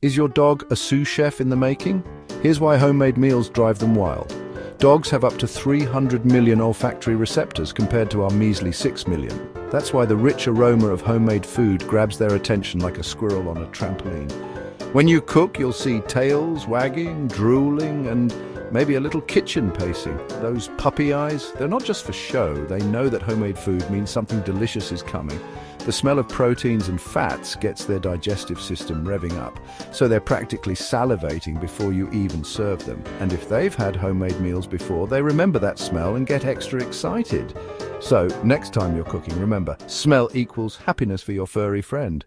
Is your dog a sous chef in the making? Here's why homemade meals drive them wild. Dogs have up to 300 million olfactory receptors compared to our measly 6 million. That's why the rich aroma of homemade food grabs their attention like a squirrel on a trampoline. When you cook, you'll see tails wagging, drooling, and maybe a little kitchen pacing. Those puppy eyes, they're not just for show. They know that homemade food means something delicious is coming. The smell of proteins and fats gets their digestive system revving up, so they're practically salivating before you even serve them. And if they've had homemade meals before, they remember that smell and get extra excited. So, next time you're cooking, remember, smell equals happiness for your furry friend.